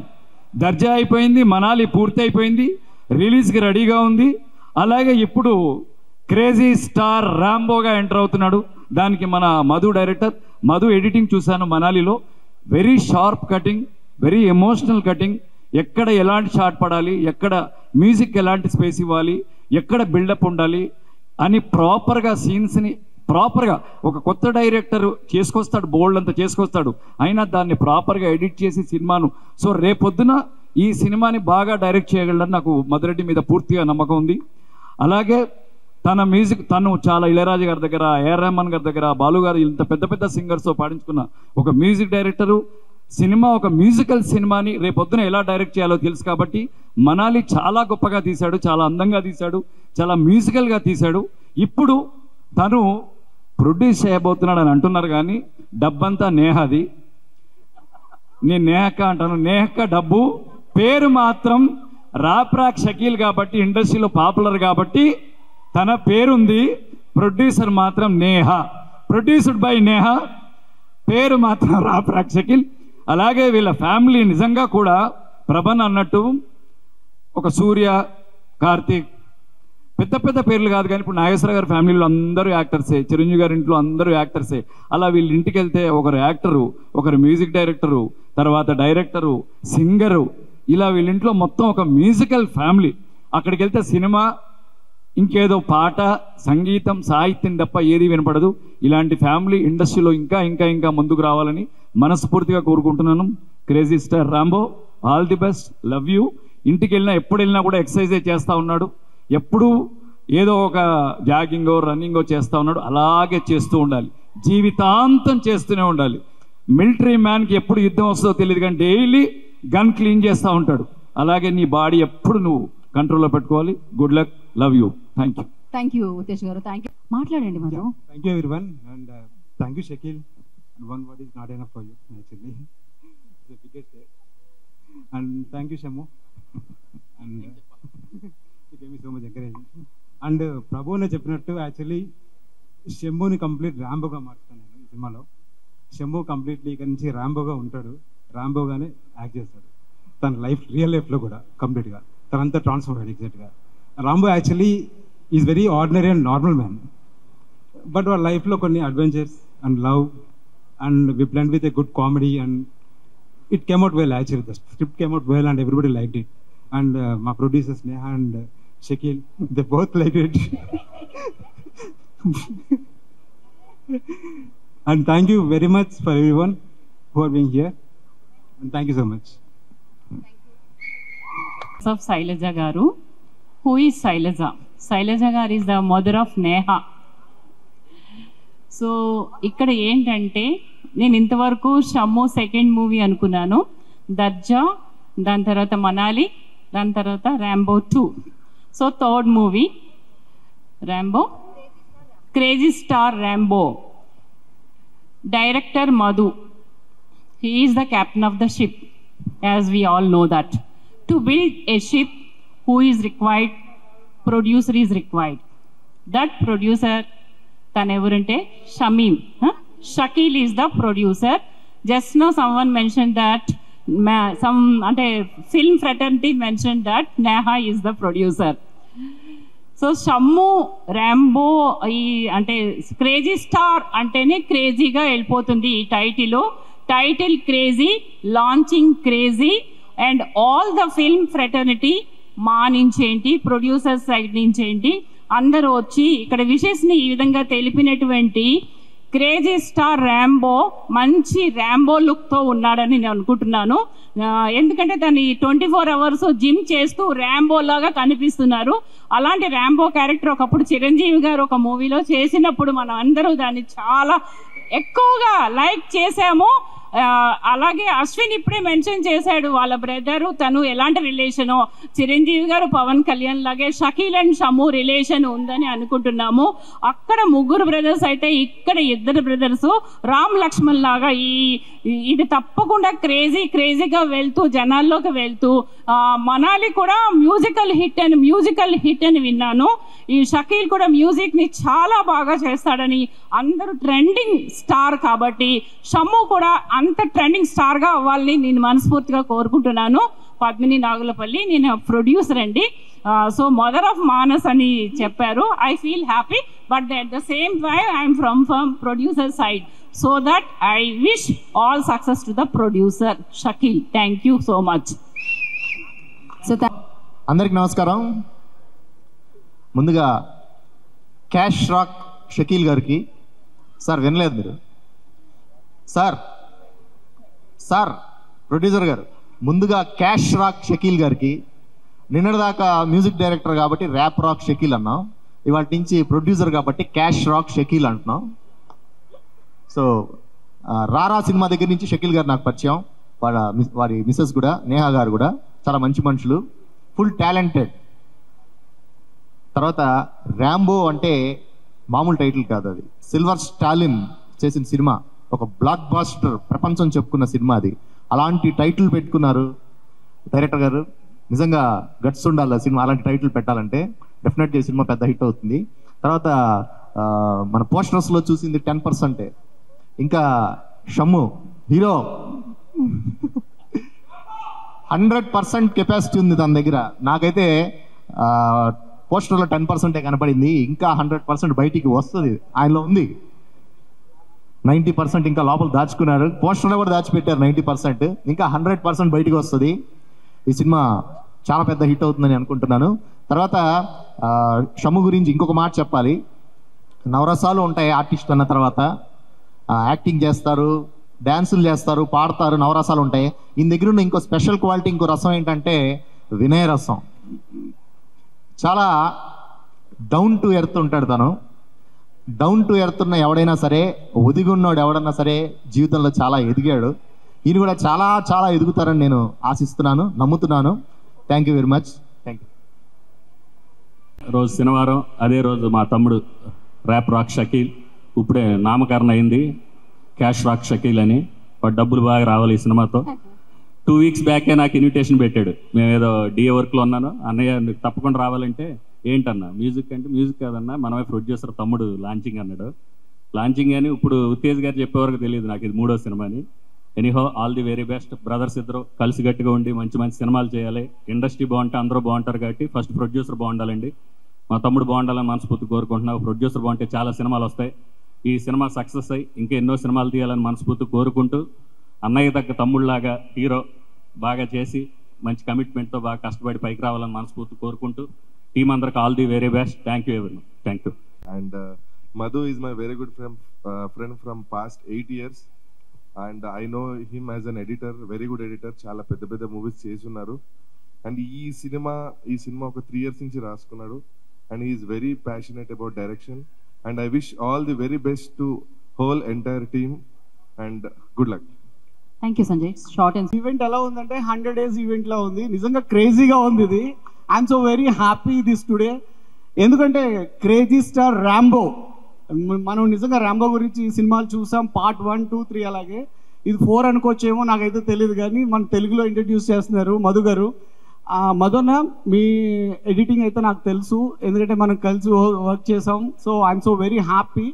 దర్జా అయిపోయింది, మనాలి పూర్తి అయిపోయింది, రిలీజ్కి రెడీగా ఉంది. అలాగే ఇప్పుడు క్రేజీ స్టార్ రాంబోగా ఎంటర్ అవుతున్నాడు. దానికి మన మధు డైరెక్టర్, మధు ఎడిటింగ్ చూశాను మనాలిలో. Very sharp cutting, very emotional cutting. ఎక్కడ ఎలాంటి షాట్ పడాలి, ఎక్కడ మ్యూజిక్ ఎలాంటి స్పేస్ ఇవ్వాలి, ఎక్కడ బిల్డప్ ఉండాలి అని ప్రాపర్గా సీన్స్ని ప్రాపర్గా ఒక కొత్త డైరెక్టర్ చేసుకొస్తాడు, బోల్డ్ అంతా చేసుకొస్తాడు, అయినా దాన్ని ప్రాపర్గా ఎడిట్ చేసి సినిమాను. సో రేపొద్దున ఈ సినిమాని బాగా డైరెక్ట్ చేయగలడని నాకు మధురెడ్డి మీద పూర్తిగా నమ్మకం ఉంది. అలాగే తన మ్యూజిక్, తను చాలా ఇళయరాజు గారి దగ్గర, ఏఆర్ రెహమాన్ గారి దగ్గర, బాలు గారు, ఇంత పెద్ద పెద్ద సింగర్స్తో పాడించుకున్న ఒక మ్యూజిక్ డైరెక్టరు. సినిమా ఒక మ్యూజికల్ సినిమాని రేపొద్దున ఎలా డైరెక్ట్ చేయాలో తెలుసు కాబట్టి మనాలి చాలా గొప్పగా తీశాడు, చాలా అందంగా తీశాడు, చాలా మ్యూజికల్గా తీశాడు. ఇప్పుడు తను ప్రొడ్యూస్ చేయబోతున్నాడు అని అంటున్నారు, కానీ డబ్బంతా నేహాది. నేను నేహక్క అంటాను, నేహక్క డబ్బు, పేరు మాత్రం రాప్రాక్ షకీల్ కాబట్టి, ఇండస్ట్రీలో పాపులర్ కాబట్టి తన పేరుంది. ప్రొడ్యూసర్ మాత్రం నేహా, ప్రొడ్యూస్డ్ బై నేహా, పేరు మాత్రం రాప్రాక్ షకీల్. అలాగే వీళ్ళ ఫ్యామిలీ నిజంగా కూడా ప్రభన్ అన్నట్టు ఒక సూర్య, కార్తీక్, పెద్ద పెద్ద పేర్లు కాదు కానీ ఇప్పుడు నాగేశ్వర గారి ఫ్యామిలీలో అందరూ యాక్టర్సే, చిరంజీవి గారి ఇంట్లో అందరూ యాక్టర్సే. అలా వీళ్ళ ఇంటికి వెళ్తే ఒకరు యాక్టరు, ఒకరు మ్యూజిక్ డైరెక్టరు, తర్వాత డైరెక్టరు, సింగరు, ఇలా వీళ్ళ ఇంట్లో మొత్తం ఒక మ్యూజికల్ ఫ్యామిలీ. అక్కడికి వెళ్తే సినిమా, ఇంకేదో పాట, సంగీతం, సాహిత్యం తప్ప ఏది వినపడదు. ఇలాంటి ఫ్యామిలీ ఇండస్ట్రీలో ఇంకా ఇంకా ఇంకా ముందుకు రావాలని మనస్ఫూర్తిగా కోరుకుంటున్నాను. Crazy star Rambo, all the best, love you. ఇంటికి వెళ్ళినా, ఎప్పుడు వెళ్ళినా కూడా ఎక్సర్సైజే చేస్తూ ఉన్నాడు, ఎప్పుడు ఏదో ఒక జాగింగో రన్నింగో చేస్తూ ఉన్నాడు. అలాగే చేస్తూ ఉండాలి, జీవితాంతం చేస్తూనే ఉండాలి. మిలిటరీ మ్యాన్కి ఎప్పుడు యుద్ధం వస్తుందో తెలియదు కానీ డైలీ గన్ క్లీన్ చేస్తూ ఉంటాడు. అలాగే నీ బాడీ ఎప్పుడు నువ్వు కంట్రోల్లో పెట్టుకోవాలి. Good luck, love you, thank you. Thank you Uttej గారు, థ్యాంక్ యూ. మాట్లాడండి Madhu. Thank you everyone and thank you Shakeel. One word is not enough for you actually. It's the biggest day. And thank you Shamu. And you gave me so much encouragement. And Prabhu ne చెప్పినట్టు యాక్చువల్లీ షమ్ముని కంప్లీట్ రాంబోగా మార్చుతాను నేను ఈ సినిమాలో. షమ్ము కంప్లీట్లీ ఇక్కడ నుంచి రాంబోగా ఉంటాడు, రాంబోగానే యాక్ట్ చేస్తాడు. తన లైఫ్, రియల్ లైఫ్లో కూడా కంప్లీట్గా తనంతా ట్రాన్స్ఫర్ అయ్యాడు ఎగ్జాక్ట్గా. Rambo actually is very ordinary and normal man, but వాళ్ళ లైఫ్లో కొన్ని adventures and love and we blend with a good comedy and it came out well actually. The script came out well and everybody liked it, and my producers Neha and Shakil, they both liked it. And thank you very much for everyone who are being here, and thank you so much. Of Shailaja garu. Who is Shailaja? Shailaja garu is the mother of Neha. So ఇక్కడ ఏంటంటే, నేను ఇంతవరకు షమ్ము సెకండ్ మూవీ అనుకున్నాను, దర్జా, దాని తర్వాత మనాలి, దాని తర్వాత Rambo 2. So third movie, Rambo, Crazy Star Rambo. Director Madhu, he is the captain of the ship, as we all know that. To build a ship, who is required? Producer is required. That producer, Tanevurante, Shamim. Shakil is the producer. Just now someone mentioned that, some film fraternity mentioned that Neha is the producer. So Shammu Rambo ఈ అంటే క్రేజీ స్టార్ అంటేనే క్రేజీగా వెళ్ళిపోతుంది ఈ title crazy, launching crazy, and all the film fraternity మా నుంచేంటి, ప్రొడ్యూసర్ సైడ్ నుంచేంటి అందరూ వచ్చి ఇక్కడ విషెస్ని ఈ విధంగా తెలిపినటువంటి క్రేజీ స్టార్ ర్యాంబో మంచి ర్యాంబో లుక్తో ఉన్నాడని నేను అనుకుంటున్నాను. ఎందుకంటే తను 24 hours జిమ్ చేస్తూ ర్యాంబో లాగా కనిపిస్తున్నారు. అలాంటి ర్యాంబో క్యారెక్టర్ ఒకప్పుడు చిరంజీవి గారు ఒక మూవీలో చేసినప్పుడు మనం అందరూ దాన్ని చాలా ఎక్కువగా లైక్ చేశాము. అలాగే అశ్విన్ ఇప్పుడే మెన్షన్ చేశాడు వాళ్ళ బ్రదరు తను ఎలాంటి రిలేషనో, చిరంజీవి గారు పవన్ కళ్యాణ్ లాగే షకీల్ అండ్ షమ్ము రిలేషన్ ఉందని అనుకుంటున్నాము. అక్కడ ముగ్గురు బ్రదర్స్ అయితే ఇక్కడ ఇద్దరు బ్రదర్స్ రామ్ లక్ష్మణ్ లాగా ఇది తప్పకుండా క్రేజీగా వెళ్తూ జనాల్లోకి వెళ్తూ మనాలి కూడా మ్యూజికల్ హిట్ అని విన్నాను. ఈ షకీల్ కూడా మ్యూజిక్ ని చాలా బాగా చేస్తాడని, అందరూ ట్రెండింగ్ స్టార్ కాబట్టి షమ్ము కూడా అంత ట్రెండింగ్ స్టార్ గా అవ్వాలని నేను మనస్ఫూర్తిగా కోరుకుంటున్నాను. పద్మిని నాగులపల్లి, నేను ప్రొడ్యూసర్ అండి. సో మదర్ ఆఫ్ మానస్ అని చెప్పారు. I feel happy, but at the same time I'm from producer side. So that I wish all success to the producer Shakeel. Thank you so much. అందరికి నమస్కారం. ముందుగా క్యాష్ రాక్ షకీల్ గారికి, సార్ వినలేదు మీరు సార్ ప్రొడ్యూసర్ గారు, ముందుగా క్యాష్ రాక్ షకీల్ గారికి, నిన్నటిదాకా మ్యూజిక్ డైరెక్టర్ కాబట్టి ర్యాప్ రాక్ షకీల్ అన్నాం, ఇవాటి నుంచి ప్రొడ్యూసర్ కాబట్టి క్యాష్ రాక్ షకీల్ అంటున్నాం. సో రారా సినిమా దగ్గర నుంచి షకీల్ గారు నాకు పరిచయం, వారి మిస్సెస్ కూడా నేహా గారు కూడా చాలా మంచి మనుషులు, ఫుల్ టాలెంటెడ్. తర్వాత ర్యాంబో అంటే మామూలు టైటిల్ కాదు, అది సిల్వర్ స్టాలిన్ చేసిన సినిమా, ఒక బ్లాక్ బాస్టర్, ప్రపంచం చెప్పుకున్న సినిమా అది. అలాంటి టైటిల్ పెట్టుకున్నారు డైరెక్టర్ గారు. నిజంగా గట్స్ ఉండాలి సినిమా అలాంటి టైటిల్ పెట్టాలంటే. డెఫినెట్గా ఈ సినిమా పెద్ద హిట్ అవుతుంది. తర్వాత మన పోస్టర్స్లో చూసింది 10%. ఇంకా షమ్ము హీరో 100% కెపాసిటీ ఉంది తన దగ్గర. నాకైతే పోస్టర్లో 10% కనపడింది, ఇంకా 100% బయటికి వస్తుంది ఆయనలో ఉంది. 90% ఇంకా లోపల దాచుకున్నారు, పోస్టర్లో కూడా దాచిపెట్టారు 90%, ఇంకా 100% బయటికి వస్తుంది. ఈ సినిమా చాలా పెద్ద హిట్ అవుతుందని అనుకుంటున్నాను. తర్వాత షమ్ము గురించి ఇంకొక మాట చెప్పాలి. నవరసాలు ఉంటాయి ఆర్టిస్ట్ అన్న తర్వాత, యాక్టింగ్ చేస్తారు, డ్యాన్సులు చేస్తారు, పాడతారు, నవరసాలు ఉంటాయి. ఈయన దగ్గర ఉన్న ఇంకో స్పెషల్ క్వాలిటీ, ఇంకో రసం ఏంటంటే వినయ రసం. చాలా డౌన్ టు ఎర్త్ ఉంటాడు తను. డౌన్ టు ఎర్త్ ఉన్న ఎవడైనా సరే, ఒదిగున్నాడు ఎవడన్నా సరే జీవితంలో చాలా ఎదిగాడు. ఈయన కూడా చాలా చాలా ఎదుగుతారని నేను ఆశిస్తున్నాను, నమ్ముతున్నాను. Thank you very much. Thank you. రోజు శనివారం, అదే రోజు మా తమ్ముడు ర్యాప్ రాక్ షకీల్ ఇప్పుడే నామకరణ అయింది, క్యాష్ రాక్ షకీల్ అని. వాడు డబ్బులు బాగా రావాలి ఈ సినిమాతో. 2 weeks బ్యాకే నాకు ఇన్విటేషన్ పెట్టాడు. మేము ఏదో డిఏ వర్క్లో ఉన్నాను, అన్నయ్య నీకు తప్పకుండా రావాలంటే ఏంటన్నా మ్యూజిక్ అంటే, మ్యూజిక్ కాదన్నా మనమే ప్రొడ్యూసర్ తమ్ముడు లాంచింగ్ అన్నాడు. లాంచింగ్ అని ఇప్పుడు ఉత్తేజ్ గారు చెప్పేవరకు తెలియదు నాకు ఇది 3వ సినిమా అని. Anyhow all the very best. Brothers ఇద్దరు కలిసి గట్టిగా ఉండి మంచి మంచి సినిమాలు చేయాలి. ఇండస్ట్రీ బాగుంటే అందరూ బాగుంటారు కాబట్టి ఫస్ట్ ప్రొడ్యూసర్ బాగుండాలండి. మా తమ్ముడు బాగుండాలని మనస్ఫూర్తి కోరుకుంటున్నావు. ప్రొడ్యూసర్ బాగుంటే చాలా సినిమాలు వస్తాయి. ఈ సినిమా సక్సెస్ అయ్యి ఇంకా ఎన్నో సినిమాలు తీయాలని మనస్ఫూర్తి కోరుకుంటూ, అన్నయ్య తగ్గ తమ్ముళ్ళలాగా హీరో బాగా చేసి మంచి కమిట్మెంట్తో బాగా కష్టపడి పైకి రావాలని మనస్ఫూర్తి కోరుకుంటూ, టీం అందరికి all the very best. Thank you every. Thank you. And Madhu is my very good friend from past 8 years, and I know him as an editor, very good editor. చాలా పెద్ద పెద్ద మూవీస్ చేసి ఉన్నారు. అండ్ ఈ సినిమా ఒక 3 years నుంచి రాసుకున్నాడు. And he is very passionate about direction, and I wish all the very best to whole entire team, and good luck. Thank you Sanjay. Short and event ఎలా ఉందంటే 100 days ఈవెంట్ లా ఉంది. నిజంగా క్రేజీగా ఉంది ఇది. I'm so very happy this today. ఎందుకంటే క్రేజీ స్టార్ ర్యాంబో, మనం నిజంగా ర్యాంబో గురించి సినిమాలు చూసాం, పార్ట్ 1, 2, 3 అలాగే. ఇది 4 అనుకోవచ్చేమో, నాకైతే తెలియదు, కానీ మన తెలుగులో ఇంట్రడ్యూస్ చేస్తున్నారు మధు గారు. మధున్న, మీ ఎడిటింగ్ అయితే నాకు తెలుసు, ఎందుకంటే మనం కలిసి వర్క్ చేసాం. So I'm so very happy.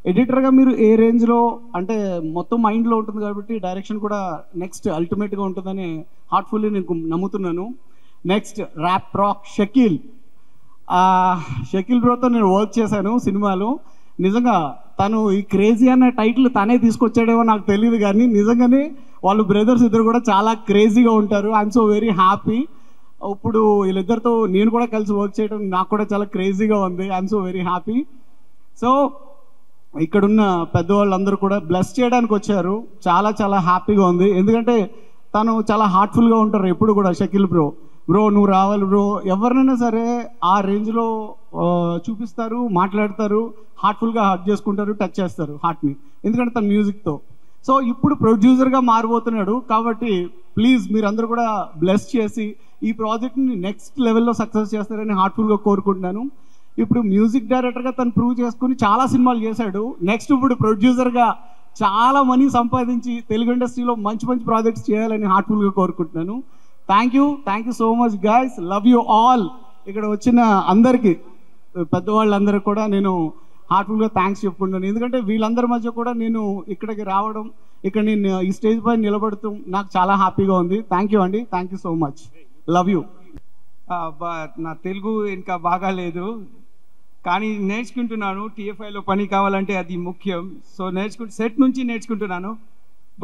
ఎడిటర్గా మీరు ఏ రేంజ్లో అంటే మొత్తం మైండ్లో ఉంటుంది కాబట్టి డైరెక్షన్ కూడా నెక్స్ట్ అల్టిమేట్గా ఉంటుందని హార్ట్ఫుల్లీ నేను నమ్ముతున్నాను. Next rap rock Shakeel. Shakeel బ్రోతో నేను వర్క్ చేశాను సినిమాలో. నిజంగా తను ఈ క్రేజీ అనే టైటిల్ తనే తీసుకొచ్చాడేమో నాకు తెలియదు, కానీ నిజంగానే వాళ్ళు బ్రదర్స్ ఇద్దరు కూడా చాలా క్రేజీగా ఉంటారు. I'm so very happy. ఇప్పుడు వీళ్ళిద్దరితో నేను కూడా కలిసి వర్క్ చేయడం నాకు కూడా చాలా క్రేజీగా ఉంది. I'm so very happy. So ఇక్కడున్న పెద్దవాళ్ళందరూ కూడా బ్లెస్ చేయడానికి వచ్చారు. చాలా చాలా హ్యాపీగా ఉంది, ఎందుకంటే తను చాలా హార్ట్ఫుల్గా ఉంటారు ఎప్పుడు కూడా. షకీల్ బ్రో నువ్వు రావాలి బ్రో, ఎవరినైనా సరే ఆ రేంజ్లో చూపిస్తారు, మాట్లాడతారు, హార్ట్ఫుల్గా హగ్ చేసుకుంటారు, టచ్ చేస్తారు హార్ట్ని, ఎందుకంటే తన మ్యూజిక్తో. సో ఇప్పుడు ప్రొడ్యూసర్గా మారిపోతున్నాడు కాబట్టి ప్లీజ్ మీరందరూ కూడా బ్లెస్ చేసి ఈ ప్రాజెక్ట్ని నెక్స్ట్ లెవెల్లో సక్సెస్ చేస్తారని హార్ట్ఫుల్గా కోరుకుంటున్నాను. ఇప్పుడు మ్యూజిక్ డైరెక్టర్గా తను ప్రూవ్ చేసుకుని చాలా సినిమాలు చేశాడు. నెక్స్ట్ ఇప్పుడు ప్రొడ్యూసర్గా చాలా మనీ సంపాదించి తెలుగు ఇండస్ట్రీలో మంచి మంచి ప్రాజెక్ట్స్ చేయాలని హార్ట్ఫుల్గా కోరుకుంటున్నాను. Thank you so much guys, love you all. ఇక్కడ వచ్చిన అందరికీ, పెద్దవాళ్ళందరికీ కూడా నేను హార్ట్ఫుల్గా థ్యాంక్స్ చెప్పుకుంటాను, ఎందుకంటే వీళ్ళందరి మధ్య కూడా నేను ఇక్కడికి రావడం, ఇక్కడ నేను ఈ స్టేజ్ పైన నిలబడుతూ నాకు చాలా హ్యాపీగా ఉంది. థ్యాంక్ యూ అండి, thank you so much, love you. నా తెలుగు ఇంకా బాగాలేదు, కానీ నేర్చుకుంటున్నాను. TFIలో పని కావాలంటే అది ముఖ్యం. సో సెట్ నుంచి నేర్చుకుంటున్నాను.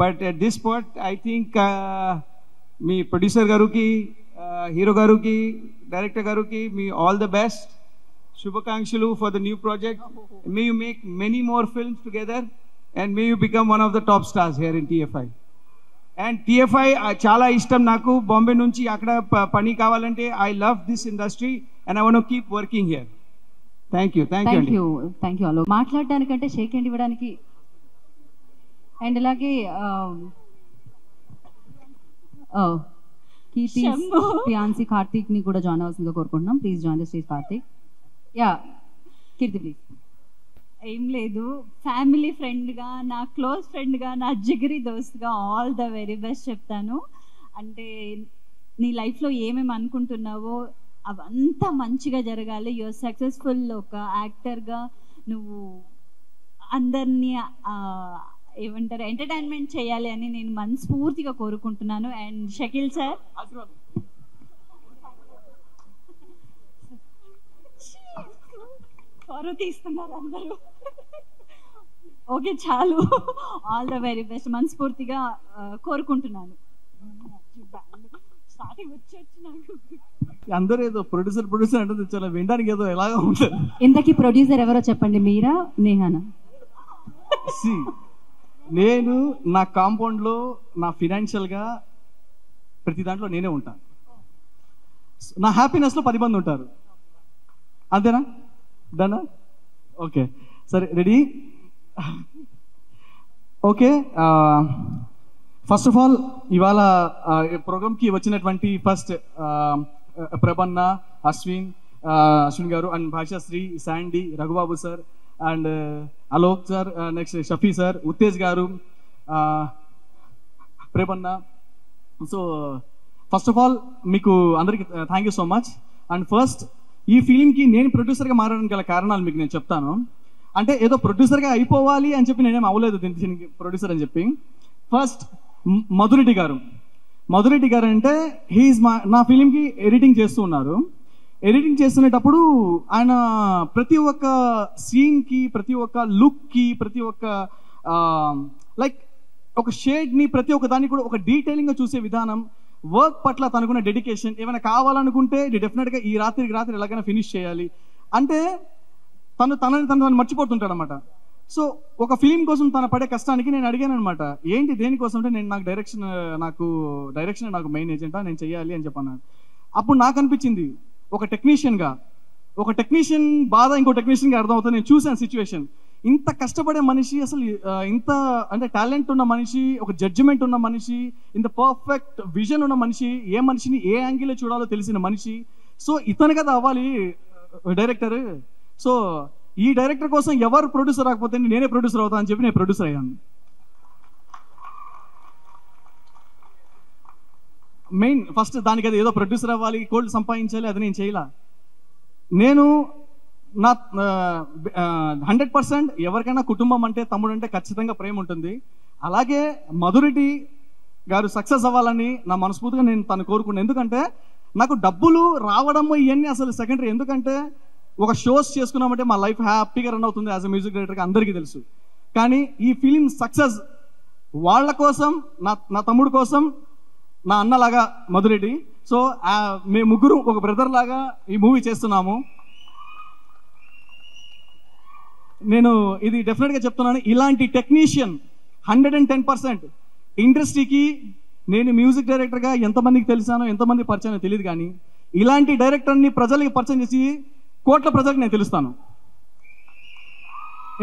But at this point I think మీ ప్రొడ్యూసర్ గారికి, హీరో గారికి, డైరెక్టర్ గారికి మీ ఆల్ ద బెస్ట్. శుభాకాంక్షలు for the new project. May you make many more films together and may you become one of the top stars here in TFI. And TFI చాలా ఇష్టం నాకు. బాంబే నుంచి అక్కడ పని కావాలంటే I love this industry and I want keep working here. Thank you a lot. మాట్లాడడానికంటే షేక్ హ్యాండ్ ఇవ్వడానికి అండ్ అలాగే కీర్తి, ప్రియాన్సి, కార్తీక్ ని కూడా జాయిన్ అవ్వాల్సిందిగా కోరుకుంటున్నాం. Please join the stage Karthik. Yeah Keerthi please. ఏం లేదు, ఫ్యామిలీ ఫ్రెండ్గా, నా క్లోజ్ ఫ్రెండ్గా, నా జిగిరి దోస్త్గా ఆల్ ద వెరీ బెస్ట్ చెప్తాను. అంటే నీ లైఫ్లో ఏమేమి అనుకుంటున్నావో అవంతా మంచిగా జరగాలి. యువర్ సక్సెస్ఫుల్ ఒక యాక్టర్గా నువ్వు అందరినీ ఏమంటారు ఎంటర్టైన్మెంట్ చేయాలి అని నేను మనస్ఫూర్తిగా కోరుకుంటున్నాను. అండ్ షకీల్ సార్, ఫోటో తీస్తున్నారు అందరూ. ఓకే చాలు, ఆల్ ద వెరీ బెస్ట్ మనస్ఫూర్తిగా కోరుకుంటున్నాను. స్టార్టింగ్ వచ్చి నాకు అందరూ ఏదో ప్రొడ్యూసర్ అంటే చాలా వినడానికి ఏదో ఎలాగా ఉంటుంది. ఇంతకీ ప్రొడ్యూసర్ ఎవరో చెప్పండి, మీరా నేహానా? నేను నా కాంపౌండ్లో నా ఫినాన్షియల్గా ప్రతి దాంట్లో నేనే ఉంటాను. నా హ్యాపీనెస్లో 10 మంది ఉంటారు. అంతేనా? డనా? ఓకే సరే, ready? Okay, first of all ఇవాళ ప్రోగ్రామ్కి వచ్చినటువంటి ఫస్ట్ ప్రభన్న, అశ్విన్ గారు and Bhashasri, Sandy, Raghubabu sir and Alok sir, next Shafi sir, Uttej గారు, Prabhanna. So first of all మీకు అందరికీ thank you so much. And first ఈ ఫిలింకి నేను ప్రొడ్యూసర్గా మారడానికి గల కారణాలు మీకు నేను చెప్తాను. అంటే ఏదో ప్రొడ్యూసర్గా అయిపోవాలి అని చెప్పి నేనేం అవ్వలేదు దీనికి ప్రొడ్యూసర్ అని చెప్పి. ఫస్ట్ మధురెడ్డి గారు అంటే హీఈస్ నా ఫిలింకి ఎడిటింగ్ చేస్తూ ఉన్నారు. ఎడిటింగ్ చేస్తున్నప్పుడు ఆయన ప్రతి ఒక్క సీన్కి, ప్రతి ఒక్క లుక్కి, ప్రతి ఒక్క లైక్ ఒక షేడ్ని, ప్రతి ఒక్క దాన్ని కూడా ఒక డీటెయిలింగ్గా చూసే విధానం, వర్క్ పట్ల తనకున్న డెడికేషన్, ఏమైనా కావాలనుకుంటే డెఫినెట్గా ఈ రాత్రి ఎలాగైనా ఫినిష్ చేయాలి అంటే తనని మర్చిపోతుంటాడు అనమాట. సో ఒక ఫిలిం కోసం తన పడే కష్టానికి నేను అడిగాను అనమాట, ఏంటి దేనికోసం అంటే నాకు డైరెక్షన్ నాకు మెయిన్ ఏజెంటా, నేను చెయ్యాలి అని చెప్పన్నాను. అప్పుడు నాకు అనిపించింది ఒక టెక్నీషియన్ బాధ ఇంకో టెక్నీషియన్గా అర్థమవుతుంది. నేను చూశాను సిచ్యువేషన్. ఇంత కష్టపడే మనిషి, అసలు ఇంత అంటే టాలెంట్ ఉన్న మనిషి, ఒక జడ్జిమెంట్ ఉన్న మనిషి, ఇంత పర్ఫెక్ట్ విజన్ ఉన్న మనిషి, ఏ మనిషిని ఏ యాంగిల్లో చూడాలో తెలిసిన మనిషి, సో ఇతను కదా అవ్వాలి డైరెక్టర్. సో ఈ డైరెక్టర్ కోసం ఎవరు ప్రొడ్యూసర్ రాకపోతే నేనే ప్రొడ్యూసర్ అవుతా అని చెప్పి నేను ప్రొడ్యూసర్ అయ్యాను. మెయిన్ ఫస్ట్ దానికి అది ఏదో ప్రొడ్యూసర్ అవ్వాలి, కోల్డ్ సంపాదించాలి, అది నేను చేయలా. నేను నా 100% ఎవరికైనా కుటుంబం అంటే తమ్ముడు అంటే ఖచ్చితంగా ప్రేమ ఉంటుంది. అలాగే మధురెడ్డి గారు సక్సెస్ అవ్వాలని నా మనస్ఫూర్తిగా నేను తను కోరుకున్నాను. ఎందుకంటే నాకు డబ్బులు రావడము ఇవన్నీ అసలు సెకండరీ. ఎందుకంటే ఒక షోస్ చేసుకున్నామంటే మా లైఫ్ హ్యాపీగా రన్ అవుతుంది యాజ్ అ మ్యూజిక్ డైరెక్టర్గా, అందరికీ తెలుసు. కానీ ఈ ఫిలిం సక్సెస్ వాళ్ళ కోసం, నా తమ్ముడు కోసం, నా అన్నలాగా మధురెడ్డి. సో మేము ముగ్గురు ఒక బ్రదర్ లాగా ఈ మూవీ చేస్తున్నాము. నేను ఇది డెఫినెట్గా చెప్తున్నాను, ఇలాంటి టెక్నీషియన్ 110% ఇండస్ట్రీకి నేను మ్యూజిక్ డైరెక్టర్గా ఎంతమందికి తెలిసానో ఎంతమంది పరిచయం తెలియదు, కానీ ఇలాంటి డైరెక్టర్ని ప్రజలకి పరిచయం చేసి కోట్ల ప్రజలకు నేను తెలుస్తాను.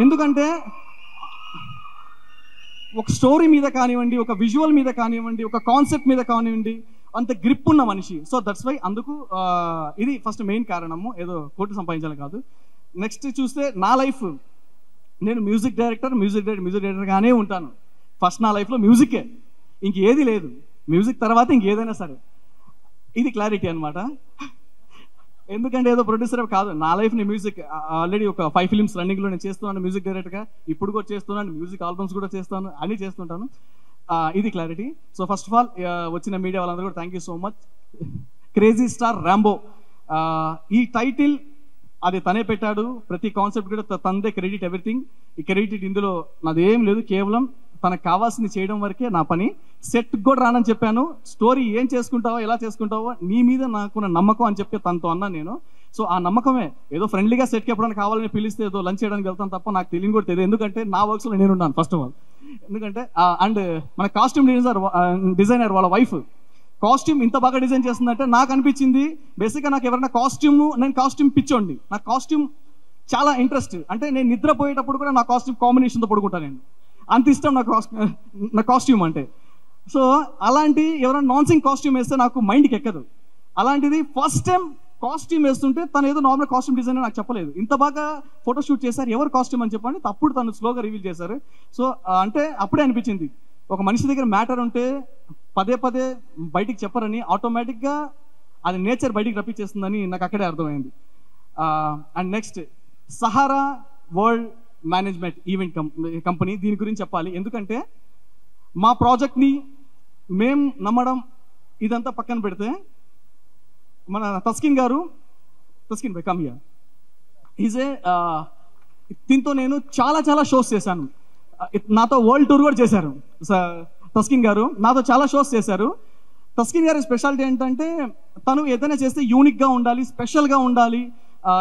ఎందుకంటే ఒక స్టోరీ మీద కానివ్వండి, ఒక విజువల్ మీద కానివ్వండి, ఒక కాన్సెప్ట్ మీద కానివ్వండి, అంత గ్రిప్ ఉన్న మనిషి. సో దట్స్ వై అందుకు ఇది ఫస్ట్ మెయిన్ కారణము, ఏదో కోట్లు సంపాదించాలి కాదు. నెక్స్ట్ చూస్తే నా లైఫ్, నేను మ్యూజిక్ డైరెక్టర్గానే ఉంటాను. ఫస్ట్ నా లైఫ్లో మ్యూజికే, ఇంకేది లేదు. మ్యూజిక్ తర్వాత ఇంకేదైనా సరే, ఇది క్లారిటీ అనమాట. ఎందుకంటే ఏదో ప్రొడ్యూసర్ కాదు, నా లైఫ్ ని మ్యూజిక్. ఆల్రెడీ ఒక 5 ఫిల్మ్స్ రన్నింగ్లో నేను చేస్తున్నాను మ్యూజిక్ డైరెక్టర్గా, ఇప్పుడు కూడా చేస్తున్నాను, మ్యూజిక్ ఆల్బమ్స్ కూడా చేస్తాను, అన్నీ చేస్తుంటాను. ఇది clarity. So first of all వచ్చిన మీడియా వాళ్ళందరూ కూడా thank you so much. Crazy star Rambo, ఈ టైటిల్ అది తనే పెట్టాడు, ప్రతి కాన్సెప్ట్ కూడా తనదే క్రెడిట్, ఎవ్రీథింగ్. ఈ క్రెడిట్ ఇందులో నాదేం లేదు, కేవలం తనకు కావాల్సింది చేయడం వరకే నా పని. సెట్ కూడా రానని చెప్పాను, స్టోరీ ఏం చేసుకుంటావో ఎలా చేసుకుంటావో నీ మీద నాకున్న నమ్మకం అని చెప్పి తనతో అన్నాను నేను. సో ఆ నమ్మకమే, ఏదో ఫ్రెండ్లీగా సెట్కి ఎప్పుడైనా కావాలని పిలిస్తే ఏదో లంచ్ చేయడానికి వెళ్తాను తప్ప నాకు తెలియని కూడా తెలియదు. ఎందుకంటే నా వర్క్స్లో నేను ఉన్నాను ఫస్ట్ ఆఫ్ ఆల్. ఎందుకంటే అండ్ మన కాస్ట్యూమ్ డిజైనర్ వాళ్ళ వైఫ్ కాస్ట్యూమ్ ఇంత బాగా డిజైన్ చేస్తుందంటే నాకు అనిపించింది, బేసిక్గా నాకు ఎవరైనా నేను కాస్ట్యూమ్ పిచ్చోండి, నాకు కాస్ట్యూమ్ చాలా ఇంట్రెస్ట్. అంటే నేను నిద్రపోయేటప్పుడు కూడా నా కాస్ట్యూమ్ కాంబినేషన్తో పడుకుంటాను, నేను అంత ఇష్టం నా కాస్ట్యూమ్ అంటే. సో అలాంటి ఎవరైనా నాన్ సింగ్ కాస్ట్యూమ్ వేస్తే నాకు మైండ్కి ఎక్కదు. అలాంటిది ఫస్ట్ టైం కాస్ట్యూమ్ వేస్తుంటే తను ఏదో నార్మల్ కాస్ట్యూమ్ డిజైనర్ నాకు చెప్పలేదు, ఇంత బాగా ఫోటోషూట్ చేశారు, ఎవరు కాస్ట్యూమ్ అని చెప్పండి. అప్పుడు తను స్లోగా రివీల్ చేశారు. సో అంటే అప్పుడే అనిపించింది, ఒక మనిషి దగ్గర మ్యాటర్ ఉంటే పదే బయటికి చెప్పరని, ఆటోమేటిక్గా అది నేచర్ బయటికి రప్పించేస్తుందని నాకు అక్కడే అర్థమైంది. And next Sahara world management event company, దీని గురించి చెప్పాలి. ఎందుకంటే మా ప్రాజెక్ట్ని మేం నమ్మడం ఇదంతా పక్కన పెడితే, మన Taskin by come here, is దీంతో నేను చాలా షోస్ చేశాను. నాతో వరల్డ్ టూర్ కూడా చేశారు తస్కిన్ గారు, నాతో చాలా షోస్ చేశారు. తస్కిన్ గారి స్పెషాలిటీ ఏంటంటే తను ఏదైనా చేస్తే యూనిక్గా ఉండాలి, స్పెషల్గా ఉండాలి,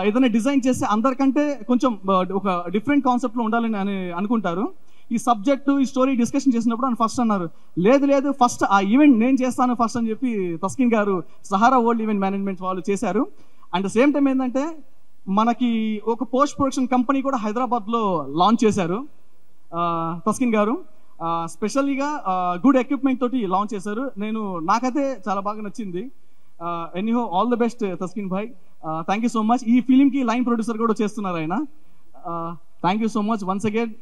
ఏదైనా డిజైన్ చేస్తే అందరికంటే కొంచెం ఒక డిఫరెంట్ కాన్సెప్ట్లో ఉండాలని అనుకుంటారు. ఈ సబ్జెక్టు ఈ స్టోరీ డిస్కషన్ చేసినప్పుడు ఆయన ఫస్ట్ అన్నారు, లేదు ఫస్ట్ ఆ ఈవెంట్ నేను చేస్తాను ఫస్ట్ అని చెప్పి తస్కిన్ గారు సహారా వరల్డ్ ఈవెంట్ మేనేజ్మెంట్ వాళ్ళు చేశారు. అండ్ సేమ్ టైం ఏంటంటే మనకి ఒక పోస్ట్ ప్రొడక్షన్ కంపెనీ కూడా హైదరాబాద్లో లాంచ్ చేశారు తస్కిన్ గారు. స్పెషల్గా గుడ్ ఎక్విప్మెంట్ తోటి లాంచ్ చేశారు. నాకైతే చాలా బాగా నచ్చింది. Anyhow all the best Taskin భాయ్, థ్యాంక్ యూ సో మచ్. ఈ ఫిలింకి లైన్ ప్రొడ్యూసర్ కూడా చేస్తున్నారు ఆయన. Thank you so much once again.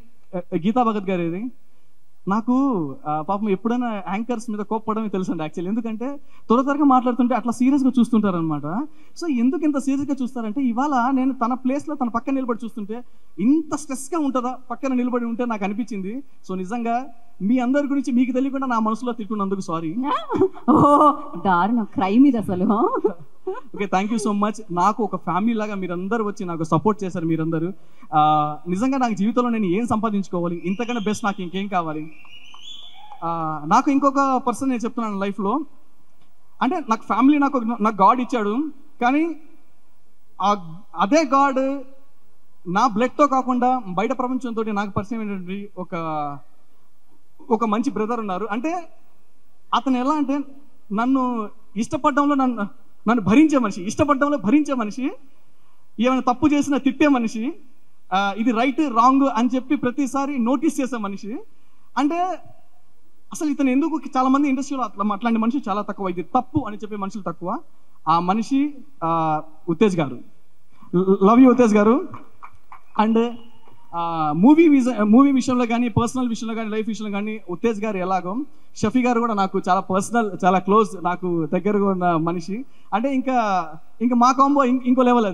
Geetha Bhagat garu, ఇది నాకు పాపం ఎప్పుడైనా యాంకర్స్ మీద కోప్పడమే తెలుసు అండి యాక్చువల్లీ. ఎందుకంటే త్వరగా మాట్లాడుతుంటే అట్లా సీరియస్గా చూస్తుంటారు అనమాట. సో ఎందుకు ఇంత సీరియస్గా చూస్తారంటే, ఇవాళ నేను తన ప్లేస్లో తన పక్కన నిలబడి చూస్తుంటే ఇంత స్ట్రెస్గా ఉంటుందా పక్కన నిలబడి ఉంటే నాకు అనిపించింది. సో నిజంగా మీ అందరి గురించి మీకు తెలియకుండా నా మనసులో తిట్టుకున్నందుకు సారీ. దారుణం, క్రైమ్ ఇది అసలు. Okay, thank you so much. నాకు ఒక ఫ్యామిలీ లాగా మీరందరూ వచ్చి నాకు సపోర్ట్ చేశారు. మీరందరూ నిజంగా నాకు జీవితంలో నేను ఏం సంపాదించుకోవాలి, ఇంతకన్నా బెస్ట్ నాకు ఇంకేం కావాలి. నాకు ఇంకొక పర్సన్ నేను చెప్తున్నాను లైఫ్లో, అంటే నాకు ఫ్యామిలీ నాకు గాడ్ ఇచ్చాడు, కానీ అదే గాడ్ నా బ్లడ్తో కాకుండా బయట ప్రపంచంతో నాకు పరిచయం అయినటువంటి ఒక మంచి బ్రదర్ ఉన్నారు. అంటే అతను ఎలా అంటే నన్ను ఇష్టపడడంలో నన్ను భరించే మనిషి, ఇష్టపడడంలో భరించే మనిషి, ఏమైనా తప్పు చేసినా తిట్టే మనిషి, ఇది రైట్ రాంగ్ అని చెప్పి ప్రతిసారి నోటీస్ చేసే మనిషి. అంటే అసలు ఇతను ఎందుకు, చాలా మంది ఇండస్ట్రీలో అట్లాంటి మనుషులు చాలా తక్కువ, ఇది తప్పు అని చెప్పే మనుషులు తక్కువ. ఆ మనిషి ఉత్తేజ్ గారు. లవ్ యూ ఉత్తేజ్ గారు. అండ్ మూవీ విషయంలో కానీ, పర్సనల్ విషయంలో కానీ, లైఫ్ విషయంలో కానీ ఉత్తేజ్ గారు ఎలాగో, షఫీ గారు కూడా నాకు చాలా పర్సనల్, చాలా క్లోజ్, నాకు దగ్గరగా ఉన్న మనిషి. అంటే ఇంకా మా కాంబో ఇంకో లెవెల్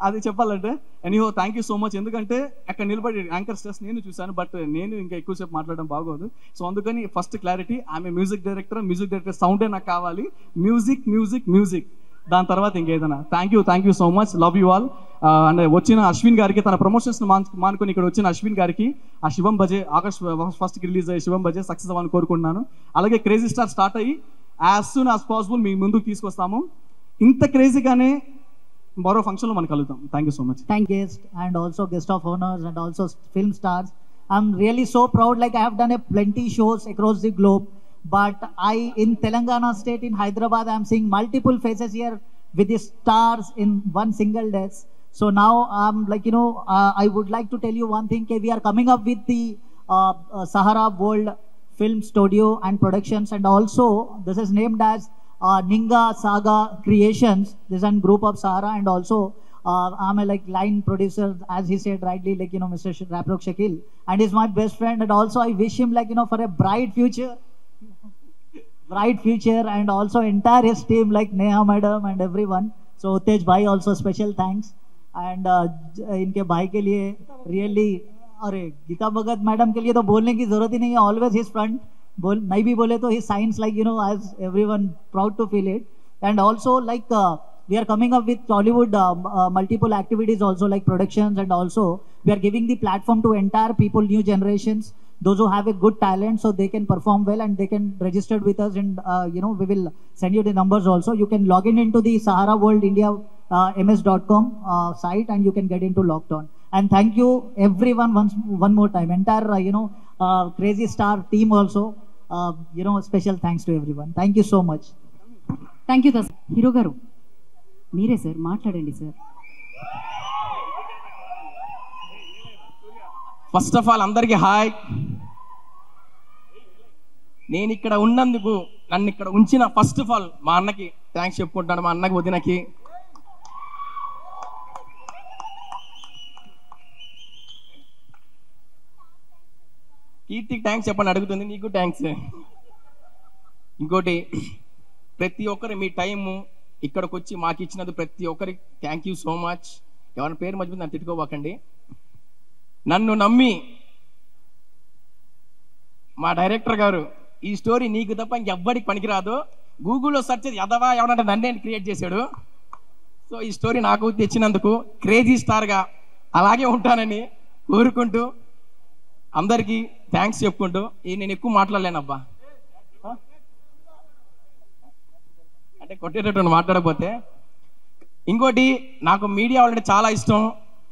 అది చెప్పాలంటే. Anyhow thank you so much. ఎందుకంటే అక్కడ నిలబడి యాంకర్ స్ట్రెస్ నేను చూశాను, బట్ నేను ఇంకా ఎక్కువసేపు మాట్లాడడం బాగోదు. సో అందుకని ఫస్ట్ క్లారిటీ, ఆమె మ్యూజిక్ డైరెక్టర్ సౌండే నాకు కావాలి. మ్యూజిక్ దాని తర్వాత ఇంకేదైనా. Thank you so much. Love you all. And వచ్చిన అశ్విన్ గారికి, తన ప్రమోషన్స్ మానుకొని ఇక్కడ వచ్చిన అశ్విన్ గారికి, ఆ శివం బజే ఆగస్ట్ 1st రిలీజ్ అయ్యే శివం బజే సక్సెస్ అవ్వాలని కోరుకుంటున్నాను. అలాగే క్రేజీ స్టార్ స్టార్ట్ అయ్యి యాజ్ సూన్ యాజ్ పాసిబుల్ మీ ముందుకు తీసుకొస్తాము. ఇంత క్రేజీగానే మరో ఫంక్షన్లో మనం కలుగుతాం. Thank you so much. Thank guest and also guest of honors and also film stars. I'm really so proud. Like I have done plenty shows across the globe, but in Telangana state in Hyderabad, I'm seeing multiple faces here with the stars in one single desk. So now I'm like, I would like to tell you one thing. We are coming up with the Sahara World Film Studio and Productions, and also this is named as Ninga Saga Creations. This is a group of Sahara, and also I'm a line producer, as he said rightly, Mr. Raprok Shakil, and he's my best friend, and also I wish him for a bright future, and also entire his team like Neha madam and everyone. So Tej bhai also special thanks, and इनके भाई के लिए really, अरे गीता भगत मैडम के लिए तो बोलने की जरूरत ही नहीं है, always his front. नहीं भी बोले तो he signs as everyone proud to feel it. And also we are coming up with Tollywood multiple activities also, like productions, and also we are giving the platform to entire people, new generations, those who have a good talent, so they can perform well and they can register with us, and we will send you the numbers also. You can log in into the Sahara World India ms.com site, and you can get into lockdown. And thank you everyone one more time, entire Crazy Star team also. Special thanks to everyone. Thank you so much. Thank you hero గారు, మీరే సార్ మాట్లాడండి సార్. ఫస్ట్ ఆఫ్ ఆల్ అందరికీ హాయ్. నేను ఇక్కడ ఉన్నందుకు, నన్ను ఇక్కడ ఉంచిన ఫస్ట్ ఆఫ్ ఆల్ మా అన్నకి థ్యాంక్స్ చెప్పుకుంటాను, మా అన్నకి వదినకి. కీర్తికి థ్యాంక్స్ చెప్పండి అడుగుతుంది, నీకు థ్యాంక్స్. ఇంకోటి, ప్రతి ఒక్కరు మీ టైము ఇక్కడికి వచ్చి మాకు ఇచ్చినది ప్రతి ఒక్కరికి థ్యాంక్ యూ సో మచ్. ఎవరి పేరు మధ్య నన్ను తిట్టుకోబాకండి. నన్ను నమ్మి మా డైరెక్టర్ గారు, ఈ స్టోరీ నీకు తప్ప ఇంకెవ్వడికి పనికిరాదు, గూగుల్లో సెర్చ్ చేసి ఎదవా ఎవరంటే నన్నే క్రియేట్ చేశాడు. సో ఈ స్టోరీ నాకు తెచ్చినందుకు క్రేజీ స్టార్గా అలాగే ఉంటానని కోరుకుంటూ అందరికీ థ్యాంక్స్ చెప్పుకుంటూ, నేను ఎక్కువ మాట్లాడలేనబ్బా, అంటే కొట్టేటట్టు మాట్లాడకపోతే. ఇంకోటి, నాకు మీడియా వాళ్ళంటే చాలా ఇష్టం.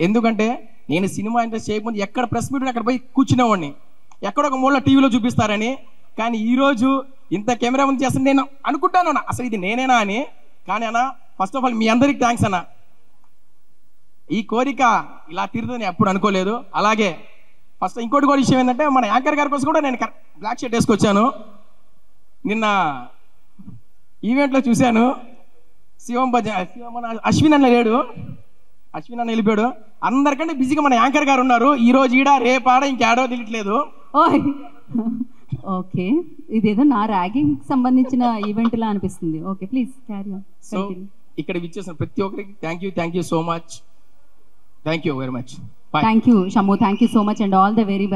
ఎందుకంటే నేను సినిమా ఇంట్రెస్ట్ చేయకముందు ఎక్కడ ప్రెస్ మీట్ అక్కడ పోయి కూర్చునేవాడిని, ఎక్కడో ఒక మూల టీవీలో చూపిస్తారని. కానీ ఈరోజు ఇంత కెమెరా ముందు చేస్తాను నేను అనుకుంటాను అన్న, అసలు ఇది నేనేనా అని. కానీ అన్న, ఫస్ట్ ఆఫ్ ఆల్ మీ అందరికి థ్యాంక్స్ అన్న. ఈ కోరిక ఇలా తీరుతుందని ఎప్పుడు అనుకోలేదు. అలాగే ఫస్ట్ ఇంకోటి కూడా విషయం ఏంటంటే, మన యాంకర్ గారి కోసం కూడా నేను బ్లాక్ షర్ట్ వేసుకొచ్చాను. నిన్న ఈవెంట్లో చూశాను, శివం బజ అశ్విన్ అన్న లేడు, అశ్విన్ అన్న వెళ్ళిపోయాడు. అందరికంటే బిజీగా మన యాంకర్ గారు ఉన్నారు. ఈ రోజు ఈడ, రేపాడ, ఇంకేడో తెలియట్లేదు. ఓకే, ఇదేదో నా ర్యాగింగ్ సంబంధించిన ఈవెంట్ లా అనిపిస్తుంది. Okay, please carry on. So ఇక్కడ విచ్చేసిన ప్రతి ఒక్కరికి thank you so much. Thank you very much. Thank you Shammu, thank you so much, and all the very best.